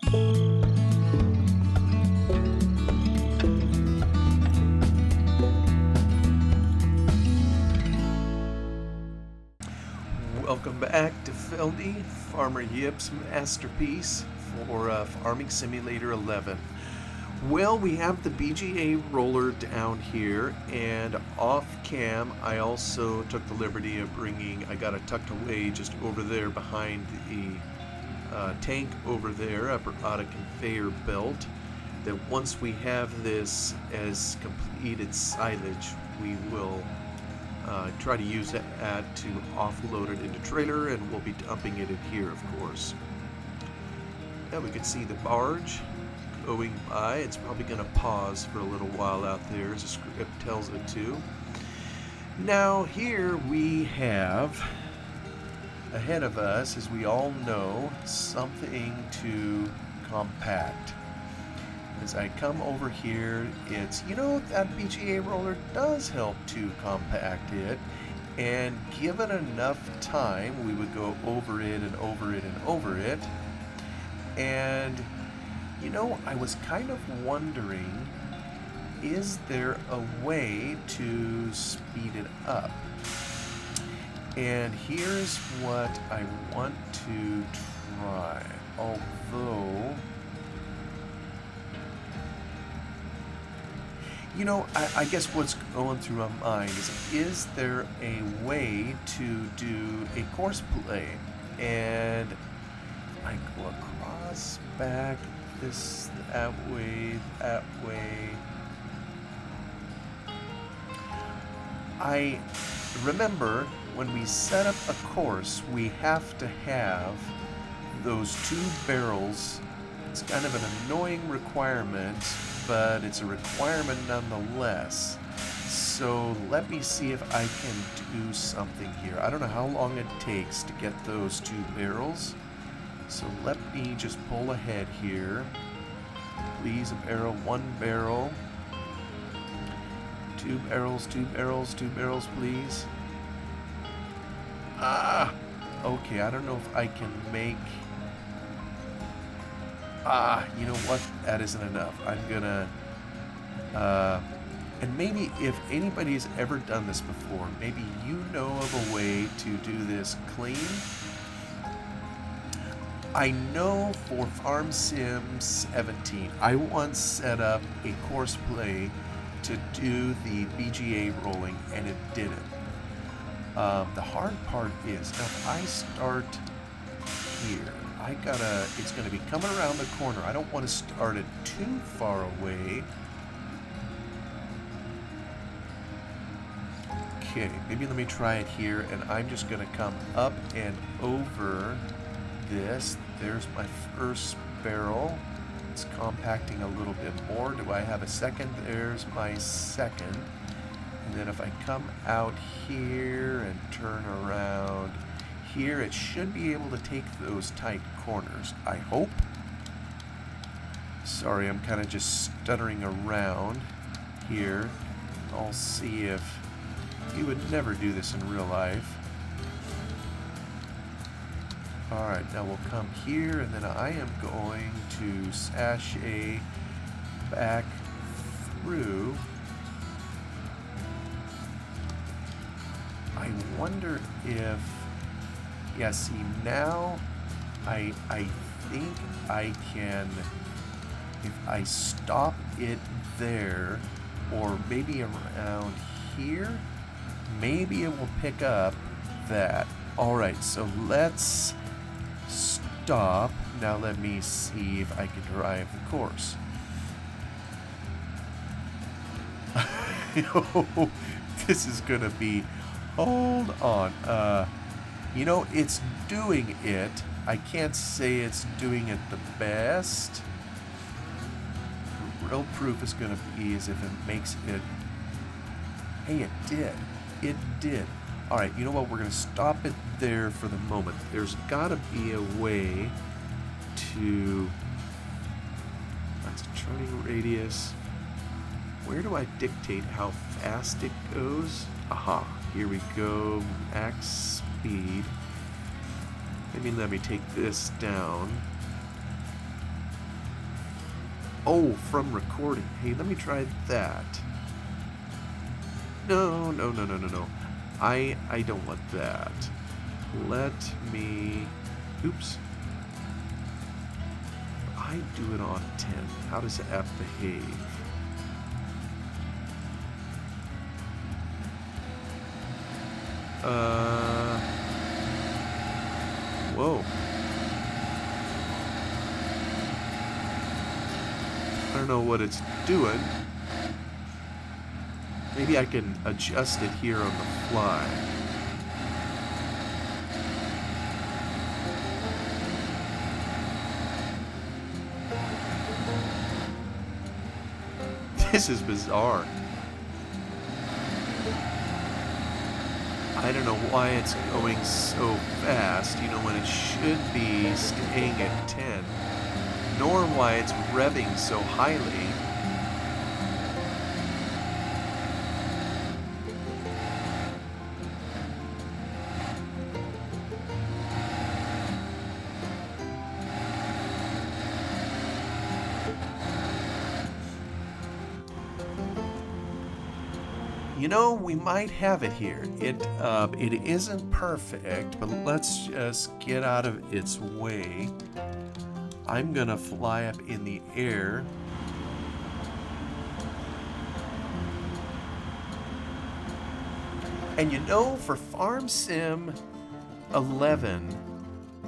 Welcome back to Feldy, Farmer Yip's masterpiece for Farming Simulator 11. Well, we have the BGA roller down here, and off cam I also took the liberty of I got it tucked away just over there behind the tank over there, up on a conveyor belt, that once we have this as completed silage, we will try to use that to offload it into trailer, and we'll be dumping it in here, of course. Now we can see the barge going by. It's probably going to pause for a little while out there, as the script tells it to. Now here we have ahead of us, as we all know, something to compact. As I come over here, it's, that BGA roller does help to compact it, and given enough time, we would go over it and over it and over it. And, I was kind of wondering, is there a way to speed it up? And here's what I want to try, although I guess what's going through my mind is there a way to do a course play? And I go across, back, this, that way. I remember when we set up a course, we have to have those 2 barrels. It's kind of an annoying requirement, but it's a requirement nonetheless. So let me see if I can do something here. I don't know how long it takes to get those 2 barrels. So let me just pull ahead here. Please, a barrel, 1 barrel. 2 barrels, 2 barrels, 2 barrels, please. Okay, I don't know if I can make... you know what? That isn't enough. I'm gonna... and maybe if anybody's ever done this before, maybe you know of a way to do this clean. I know for Farm Sim 17, I once set up a course play to do the BGA rolling, and it didn't. The hard part is, now if I start here, it's gonna be coming around the corner. I don't want to start it too far away. Okay, maybe let me try it here, and I'm just gonna come up and over this. There's my first barrel. It's compacting a little bit more. Do I have a second? There's my second. And then if I come out here and turn around here, it should be able to take those tight corners, I hope. Sorry, I'm kind of just stuttering around here. I'll see if you would never do this in real life. Alright, now we'll come here, and then I am going to sashay back through. I wonder if... Yeah, see, now I think I can... If I stop it there, or maybe around here, maybe it will pick up that. Alright, so let's stop. Now let me see if I can drive the course. This is gonna be... Hold on. It's doing it. I can't say it's doing it the best. The real proof is gonna be as if it makes it... Hey, it did. It did. Alright, you know what? We're going to stop it there for the moment. There's got to be a way to... That's a turning radius. Where do I dictate how fast it goes? Aha, here we go. Max speed. Maybe let me take this down. Oh, from recording. Hey, let me try that. No. I don't want that. Let me... Oops. I do it on 10. How does the app behave? Whoa. I don't know what it's doing. Maybe I can adjust it here on the fly. This is bizarre. I don't know why it's going so fast, you know, when it should be staying at 10, nor why it's revving so highly. You know, we might have it here. It isn't perfect, but let's just get out of its way. I'm gonna fly up in the air. And you know, for Farm Sim 11,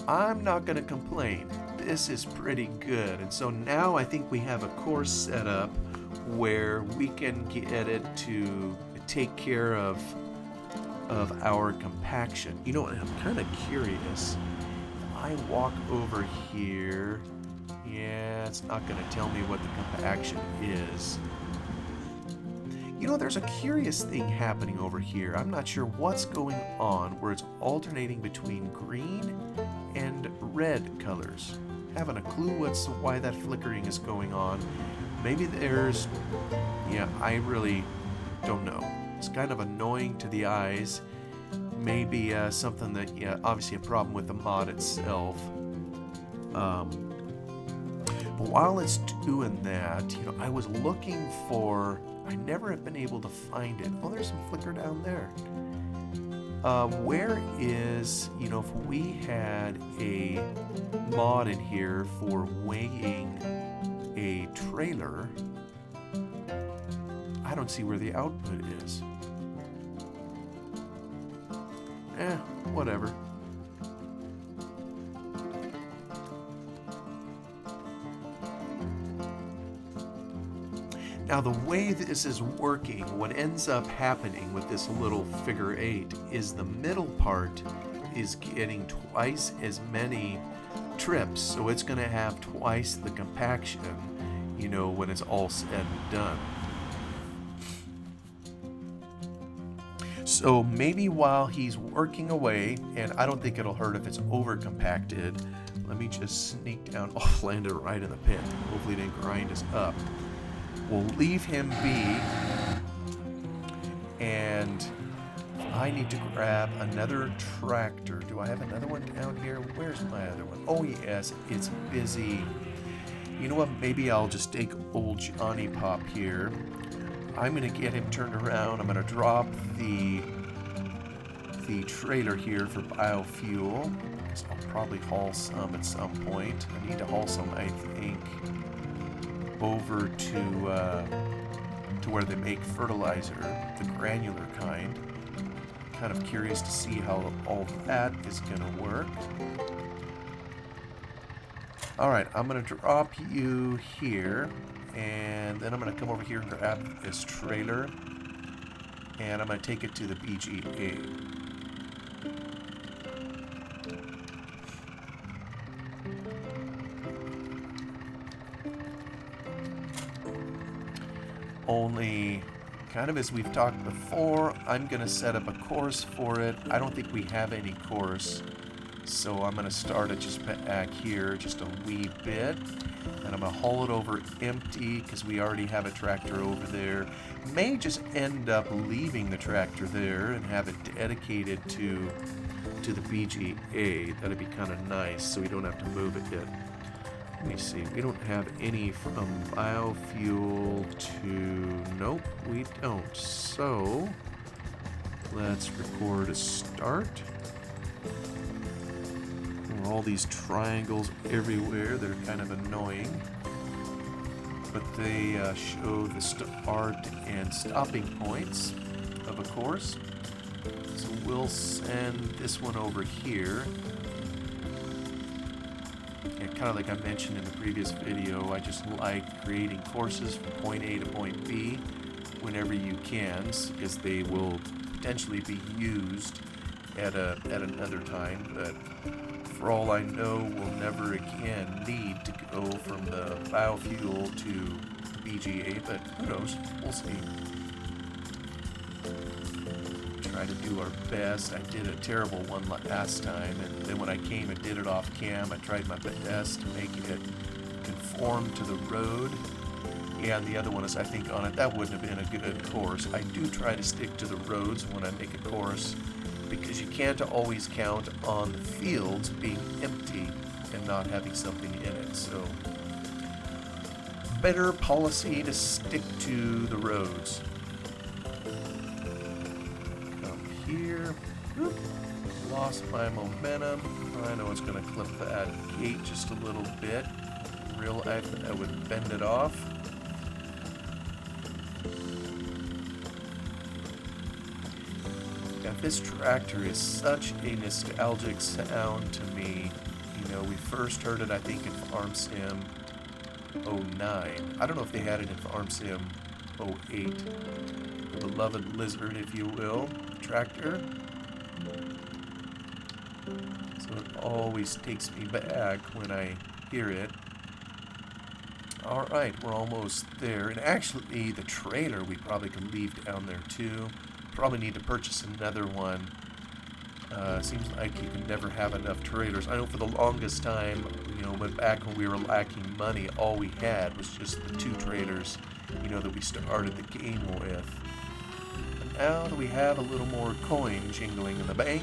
I'm not gonna complain. This is pretty good. And so now I think we have a course set up where we can get it to take care of our compaction. You know, I'm kind of curious. If I walk over here, yeah, it's not going to tell me what the compaction is. You know, there's a curious thing happening over here. I'm not sure what's going on, where it's alternating between green and red colors. Haven't a clue why that flickering is going on. Maybe there's, yeah, I really don't know. It's kind of annoying to the eyes. Maybe something that, yeah, obviously a problem with the mod itself. But while it's doing that, you know, I was looking for, I never have been able to find it. Oh, there's some flicker down there. Where is, you know, if we had a mod in here for weighing a trailer, I don't see where the output is. Whatever. Now the way this is working, what ends up happening with this little figure 8 is the middle part is getting twice as many trips, so it's going to have twice the compaction, you know, when it's all said and done. So maybe while he's working away, and I don't think it'll hurt if it's over compacted, let me just sneak down. Oh, landed right in the pit. Hopefully it didn't grind us up. We'll leave him be, and I need to grab another tractor. Do I have another one down here? Where's my other one? Oh yes, it's busy. You know what, maybe I'll just take old Johnny Pop here. I'm gonna get him turned around. I'm gonna drop the trailer here for biofuel. So I'll probably haul some at some point. I need to haul some, I think, over to where they make fertilizer, the granular kind. Kind of curious to see how all that is gonna work. Alright, I'm gonna drop you here, and then I'm gonna come over here and grab this trailer, and I'm gonna take it to the BGA. Only, kind of as we've talked before, I'm going to set up a course for it. I don't think we have any course, so I'm going to start it just back here just a wee bit, and I'm going to haul it over empty because we already have a tractor over there. May just end up leaving the tractor there and have it dedicated to the BGA. That'd be kind of nice, so we don't have to move it yet. Let me see. We don't have any from biofuel to... Nope, we don't. So, let's record a start. All these triangles everywhere. They're kind of annoying. But they show the start and stopping points of a course. So we'll send this one over here. And kind of like I mentioned in the previous video, I just like creating courses from point A to point B whenever you can, because they will potentially be used at another time. But for all I know, we'll never again need to go from the biofuel to BGA, but who knows? We'll see. Try to do our best. I did a terrible one last time, and then when I came and did it off cam, I tried my best to make it conform to the road. Yeah, and the other one is, I think, on it. That wouldn't have been a good course. I do try to stick to the roads when I make a course, because you can't always count on the fields being empty and not having something in it. So, better policy to stick to the roads. Come here. Whoop. Lost my momentum. I know it's going to clip that gate just a little bit. In real life, I would bend it off. This tractor is such a nostalgic sound to me. You know, we first heard it, I think, in Farm Sim 09. I don't know if they had it in Farm Sim 08. The beloved lizard, if you will, tractor. So it always takes me back when I hear it. Alright, we're almost there. And actually, the trailer we probably could leave down there too. Probably need to purchase another one. Seems like you can never have enough trailers. I know for the longest time, you know, but back when we were lacking money, all we had was just the 2 trailers, you know, that we started the game with. But now that we have a little more coin jingling in the bank,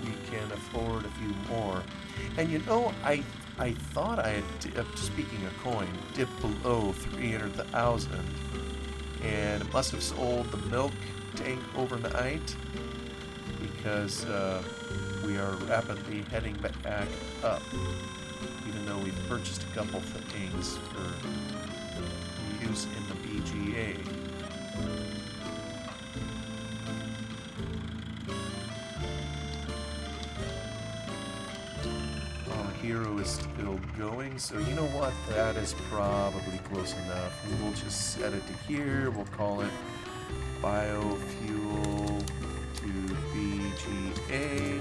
we can afford a few more. And you know, I thought I had, speaking of coin, dipped below 300,000. And it must have sold the milk tank overnight, because we are rapidly heading back up, even though we've purchased a couple things for use in the BGA. Our hero is still going, so you know what? That is probably close enough. We'll just set it to here. We'll call it biofuel to BGA.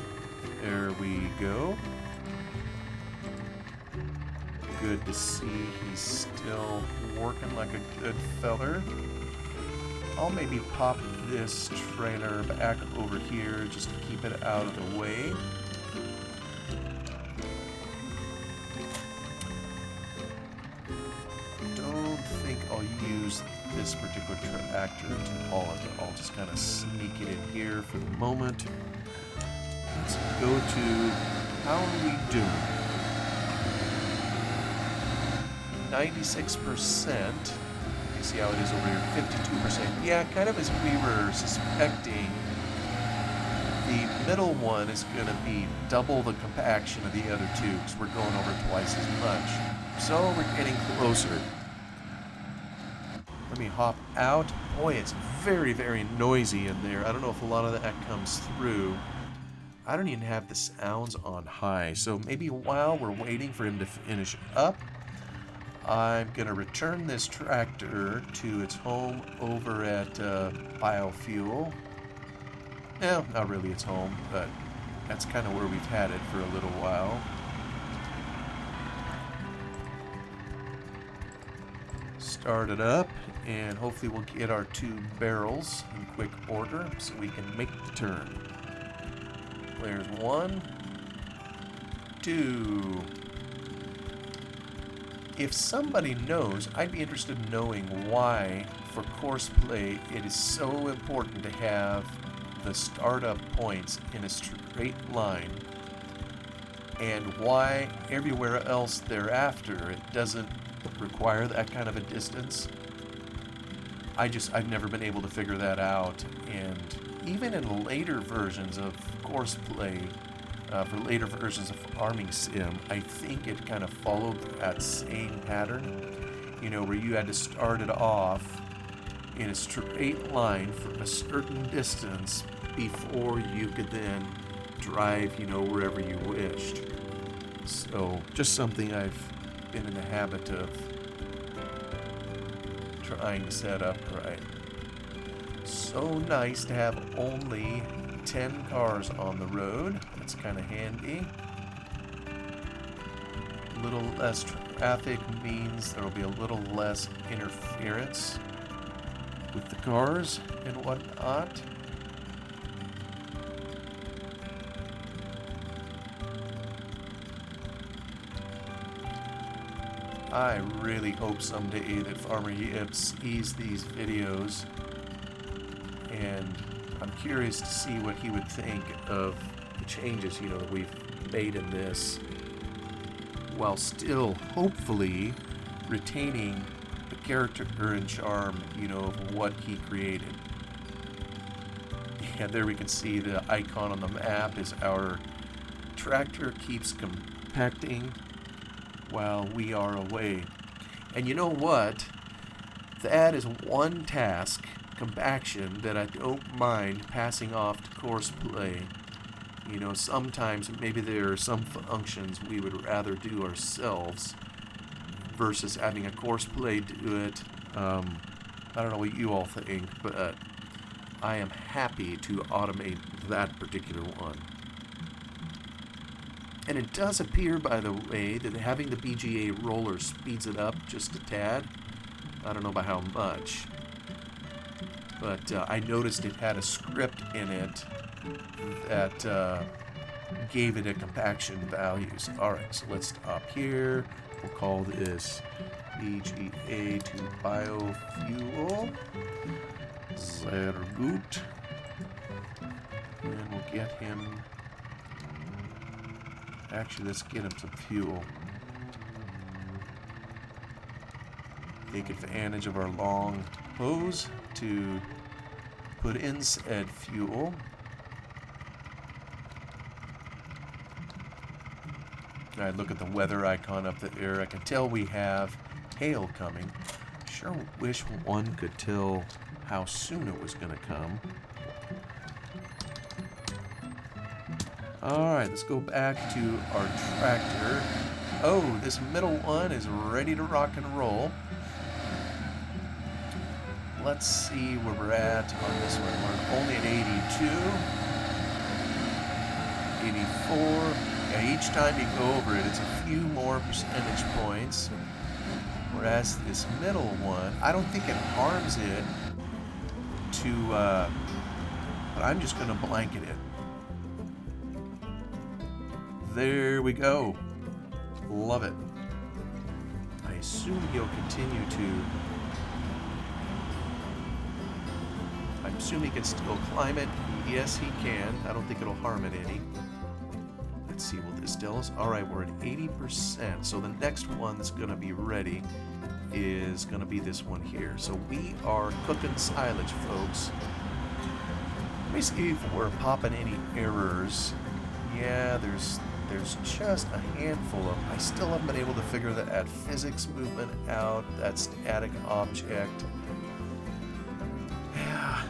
There we go. Good to see he's still working like a good feller. I'll maybe pop this trailer back over here just to keep it out of the way. Use this particular tractor to haul it. I'll just kind of sneak it in here for the moment. Let's go to, how are we doing? 96%. You see how it is over here, 52%. Yeah, kind of as we were suspecting, the middle one is going to be double the compaction of the other two, because we're going over twice as much. So we're getting closer. Let me hop out. Boy, it's very, very noisy in there. I don't know if a lot of that comes through. I don't even have the sounds on high. So maybe while we're waiting for him to finish up, I'm going to return this tractor to its home over at Biofuel. No, not really its home, but that's kind of where we've had it for a little while. Start it up, and hopefully we'll get our 2 barrels in quick order so we can make the turn. There's 1, 2. If somebody knows, I'd be interested in knowing why, for course play, it is so important to have the startup points in a straight line. and why everywhere else thereafter it doesn't require that kind of a distance. I've never been able to figure that out. And even in later versions of Courseplay, for later versions of Farming Sim, I think it kind of followed that same pattern, you know, where you had to start it off in a straight line for a certain distance before you could then drive, you know, wherever you wished. So just something I've been in the habit of trying to set up right. So nice to have only 10 cars on the road. That's kind of handy. A little less traffic means there will be a little less interference with the cars and whatnot. I really hope someday that Farmer Yip sees these videos, and I'm curious to see what he would think of the changes, you know, that we've made in this, while still hopefully retaining the character and charm, you know, of what he created. And there we can see the icon on the map is our tractor keeps compacting while we are away. And you know what? That is one task, compaction, that I don't mind passing off to Courseplay. You know, sometimes maybe there are some functions we would rather do ourselves versus having a Courseplay do it. I don't know what you all think, but I am happy to automate that particular one. And it does appear, by the way, that having the BGA roller speeds it up just a tad. I don't know by how much. But I noticed it had a script in it that gave it a compaction values. Alright, so let's stop here. We'll call this BGA to biofuel. Sehr gut. And we'll get him... Actually, let's get him some fuel. Take advantage of our long hose to put in said fuel. I look at the weather icon up there. I can tell we have hail coming. Sure wish one could tell how soon it was going to come. Alright, let's go back to our tractor. Oh, this middle one is ready to rock and roll. Let's see where we're at on this one. We're only at 82, 84. Yeah, each time you go over it, it's a few more percentage points. Whereas this middle one, I don't think it harms it to, but I'm just going to blanket it. There we go. Love it. I assume he'll continue to... I assume he can still climb it. Yes, he can. I don't think it'll harm it any. Let's see what this tells us. Alright, we're at 80%. So the next one that's going to be ready is going to be this one here. So we are cooking silage, folks. Let me see if we're popping any errors. Yeah, there's just a handful of them. I still haven't been able to figure that physics movement out, that static object. Yeah,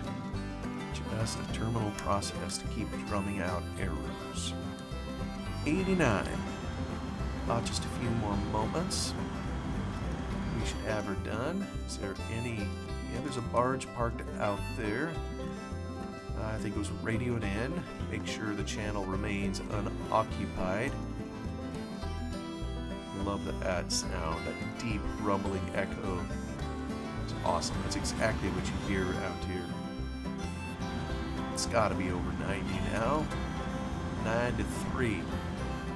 just a terminal process to keep drumming out errors. 89. Just a few more moments. We should have her done. Is there any... Yeah, there's a barge parked out there. I think it was radioed in. Make sure the channel remains unoccupied. Love that sound, that deep rumbling echo. It's awesome. That's exactly what you hear out here. It's got to be over 90 now. 9-3.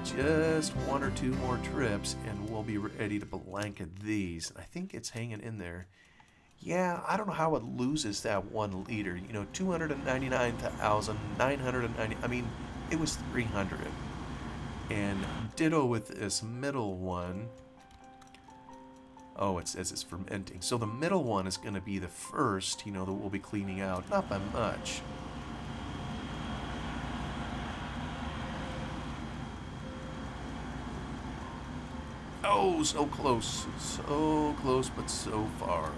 Just one or two more trips and we'll be ready to blanket these. I think it's hanging in there. Yeah, I don't know how it loses that 1 liter. You know, 299,990. I mean, it was 300. And ditto with this middle one. Oh, it says it's fermenting. So the middle one is going to be the first, you know, that we'll be cleaning out. Not by much. Oh, so close. So close, but so far.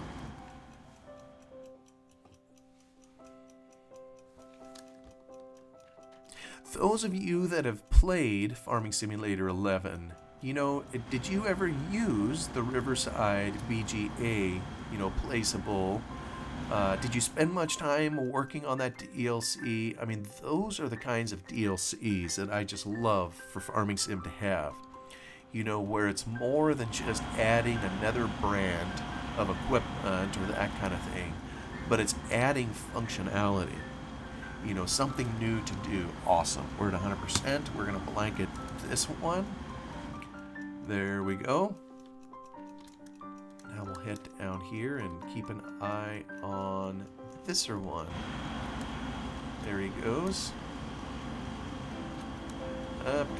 Those of you that have played Farming Simulator 11, you know, did you ever use the Riverside BGA, you know, placeable? Did you spend much time working on that DLC? I mean, those are the kinds of DLCs that I just love for Farming Sim to have. You know, where it's more than just adding another brand of equipment or that kind of thing, but it's adding functionality. You know, something new to do. Awesome. We're at 100%. We're going to blanket this one. There we go. Now we'll head down here and keep an eye on this one. There he goes.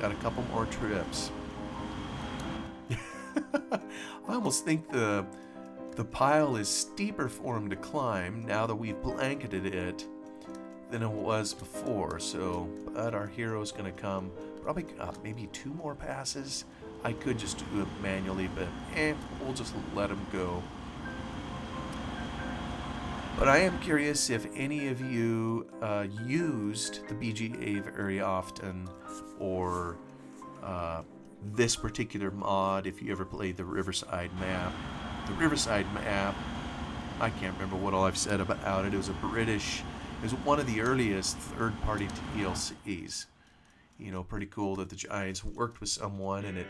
Got a couple more trips. I almost think the pile is steeper for him to climb now that we've blanketed it than it was before. So, but our hero's gonna come probably maybe 2 more passes. I could just do it manually, but we'll just let him go. But I am curious if any of you used the BGA very often, or this particular mod, if you ever played the Riverside map. The Riverside map, I can't remember what all I've said about it. It was it was one of the earliest third-party DLCs. You know, pretty cool that the Giants worked with someone, and it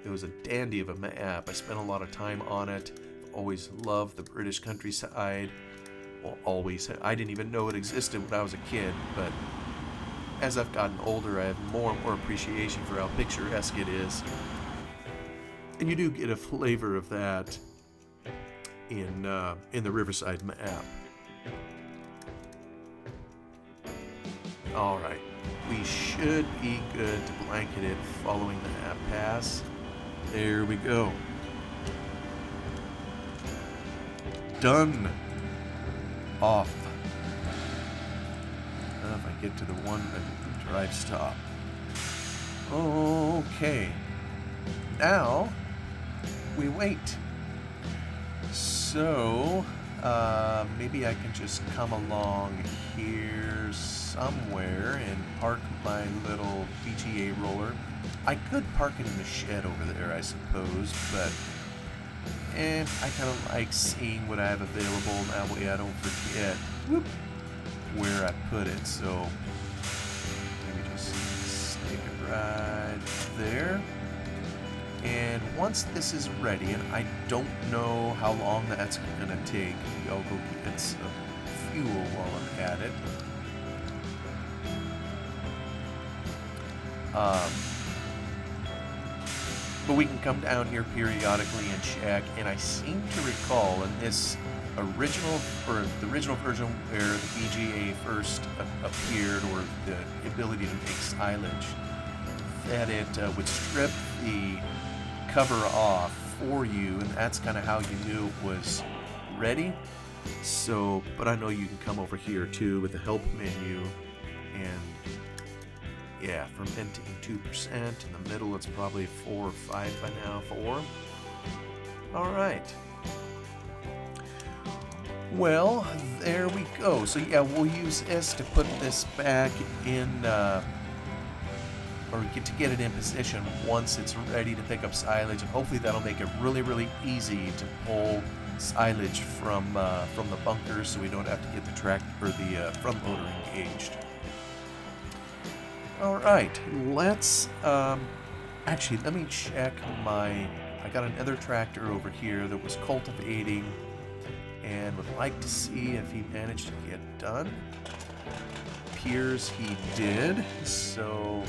was a dandy of a map. I spent a lot of time on it. Always loved the British countryside. Well, always. I didn't even know it existed when I was a kid, but as I've gotten older, I have more and more appreciation for how picturesque it is. And you do get a flavor of that in the Riverside map. Alright, we should be good to blanket it following the pass. There we go. Done. Off. If I get to the one that drives top. Okay. Now, we wait. So, maybe I can just come along here somewhere and park my little BGA roller. I could park it in the shed over there, I suppose, but I kind of like seeing what I have available. That way I don't forget where I put it. So maybe just stick it right there. And once this is ready, and I don't know how long that's going to take, maybe I'll go get some fuel while I'm at it. But we can come down here periodically and check, and I seem to recall in this original, or the original version where the BGA first appeared, or the ability to make silage, that it would strip the cover off for you, and that's kind of how you knew it was ready. So, but I know you can come over here too with the help menu, and yeah, fermenting 2%. In the middle, it's probably 4 or 5 by now. 4. All right. Well, there we go. So yeah, we'll use this to put this back in, or to get it in position once it's ready to pick up silage, and hopefully that'll make it really, really easy to pull silage from the bunker, so we don't have to get the the front loader engaged. All right, let's actually let me check I got another tractor over here that was cultivating, and would like to see if he managed to get done. Appears he did. So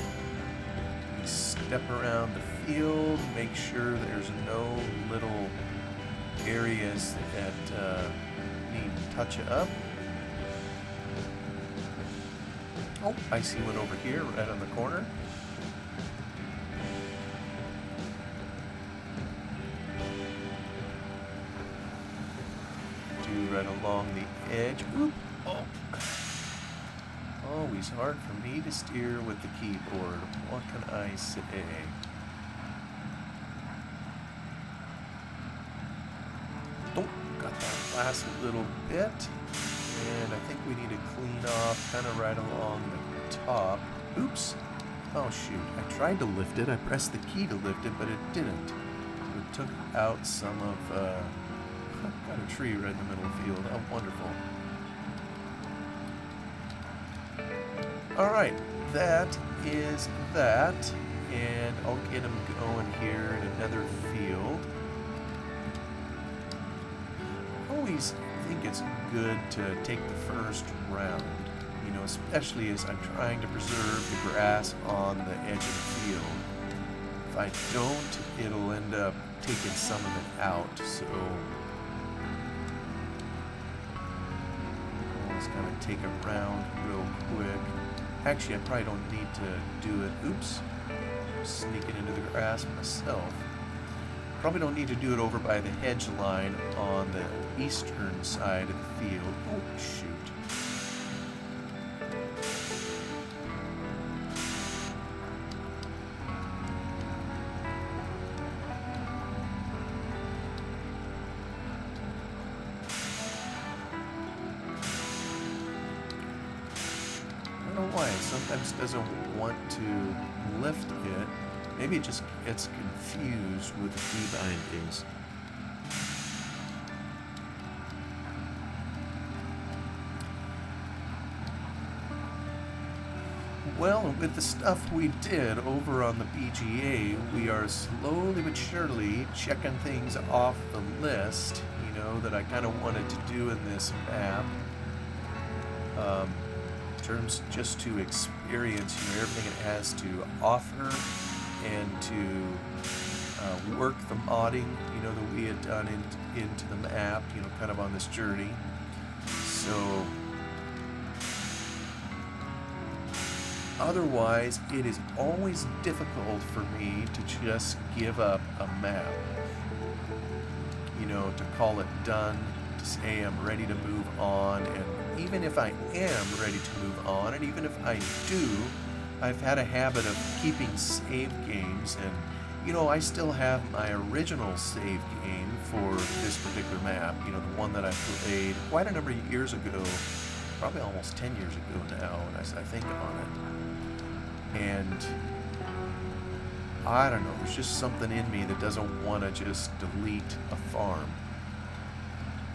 we step around the field, make sure there's no little areas that need touch up. Oh, I see one over here, right on the corner. right along the edge. Oop! Oh. Always hard for me to steer with the keyboard. What can I say? Oh, got that last little bit. And I think we need to clean off kind of right along the top. Oops. Oh shoot, I tried to lift it. I pressed the key to lift it, but it didn't. It took out some of, got a tree right in the middle of the field. Oh, wonderful. Alright, that is that. And I'll get him going here in another field. Always think it's good to take the first round, you know, especially as I'm trying to preserve the grass on the edge of the field. If I don't, it'll end up taking some of it out, so I'll just kind of take a round real quick. Actually, I probably don't need to do it. Oops, sneaking into the grass myself. Probably don't need to do it over by the hedge line on the eastern side of the field. Oh, shoot. I don't know why it sometimes doesn't want to lift it. Maybe it just gets confused with the key bindings. Well, with the stuff we did over on the BGA, we are slowly but surely checking things off the list, you know, that I kind of wanted to do in this map. In terms just to experience, you know, everything it has to offer, and to work the modding, you know, that we had done into the map, you know, kind of on this journey. So otherwise, it is always difficult for me to just give up a map. You know, to call it done, to say I'm ready to move on, and even if I am ready to move on, and even if I do, I've had a habit of keeping save games, and you know, I still have my original save game for this particular map, you know, the one that I played quite a number of years ago, probably almost 10 years ago now, when I think on it. And I don't know, there's just something in me that doesn't want to just delete a farm.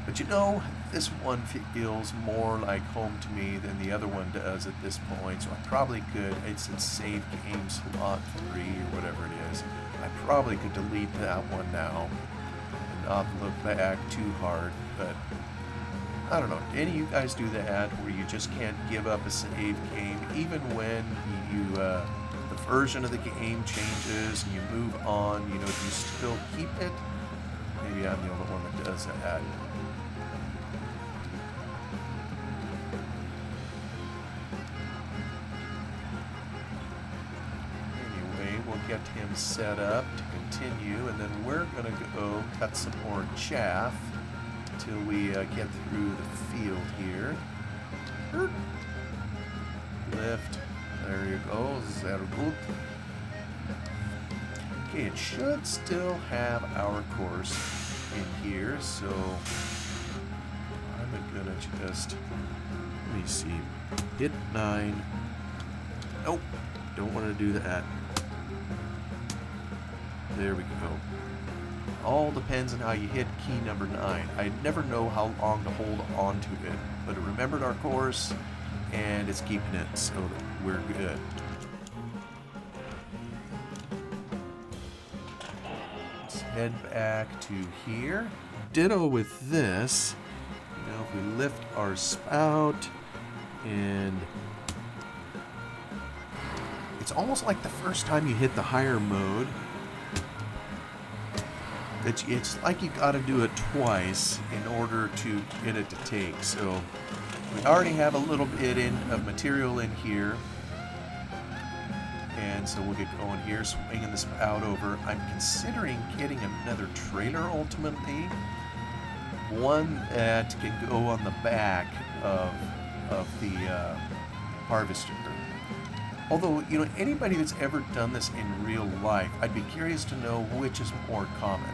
But you know, this one feels more like home to me than the other one does at this point, so I probably could, it's in save game slot 3 or whatever it is, I probably could delete that one now and not look back too hard, but I don't know, do any of you guys do that where you just can't give up a save game even when you, the version of the game changes and you move on, you know, do you still keep it? Maybe I'm the only one that does that. Get him set up to continue, and then we're going to go cut some more chaff till we get through the field here. Lift. There you go. Sehr gut. Okay, it should still have our course in here, so I'm going to just, let me see, hit 9. Nope, don't want to do that. There we go. All depends on how you hit key number 9. I never know how long to hold on to it, but it remembered our course, and it's keeping it, so that we're good. Let's head back to here. Ditto with this. You know, if we lift our spout, and it's almost like the first time you hit the higher mode, it's like you got to do it twice in order to get it to take. So we already have a little bit of material in here, and so we'll get going here, swinging the spout over. I'm considering getting another trailer ultimately, one that can go on the back of the harvester. Although, anybody that's ever done this in real life, I'd be curious to know which is more common.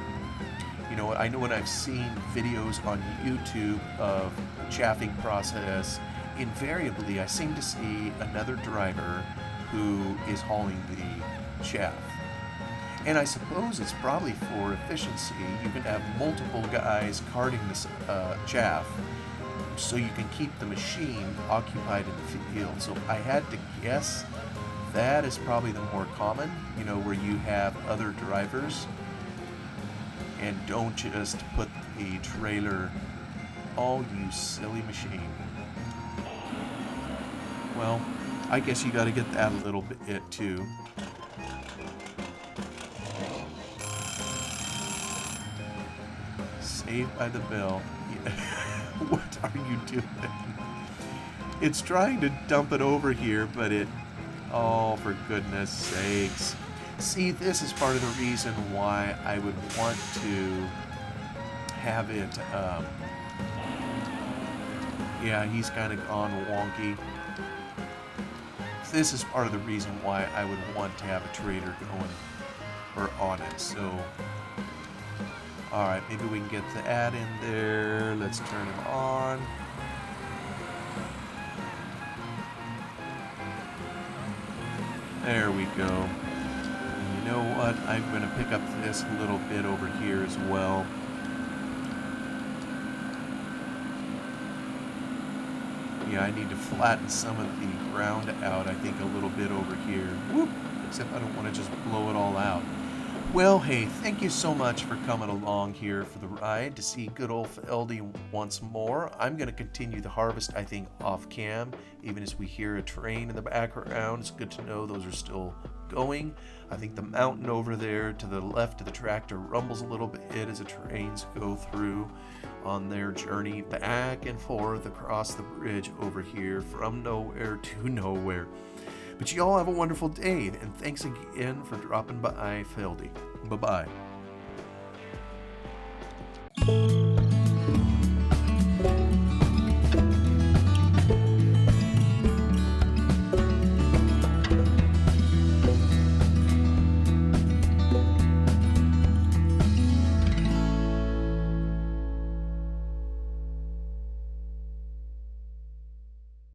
I know when I've seen videos on YouTube of the chaffing process, invariably I seem to see another driver who is hauling the chaff. And I suppose it's probably for efficiency. You can have multiple guys carting this chaff so you can keep the machine occupied in the field. So I had to guess that is probably the more common, where you have other drivers and don't just put the trailer. Oh, you silly machine. Well, I guess you got to get that a little bit too. Saved by the bell. What are you doing? It's trying to dump it over here, but oh, for goodness sakes. See, this is part of the reason why I would want to have it, yeah, he's kind of gone wonky. This is part of the reason why I would want to have a trailer going, or on it, so... Alright, maybe we can get the ad in there. Let's turn it on. There we go. You know what? I'm going to pick up this little bit over here as well. Yeah, I need to flatten some of the ground out, I think, a little bit over here. Whoop! Except I don't want to just blow it all out. Well, hey, thank you so much for coming along here for the ride to see good old Feldy once more. I'm going to continue the harvest, I think, off cam, even as we hear a train in the background. It's good to know those are still going. I think the mountain over there to the left of the tractor rumbles a little bit as the trains go through on their journey back and forth across the bridge over here from nowhere to nowhere. But you all have a wonderful day, and thanks again for dropping by, Feldy. Bye-bye.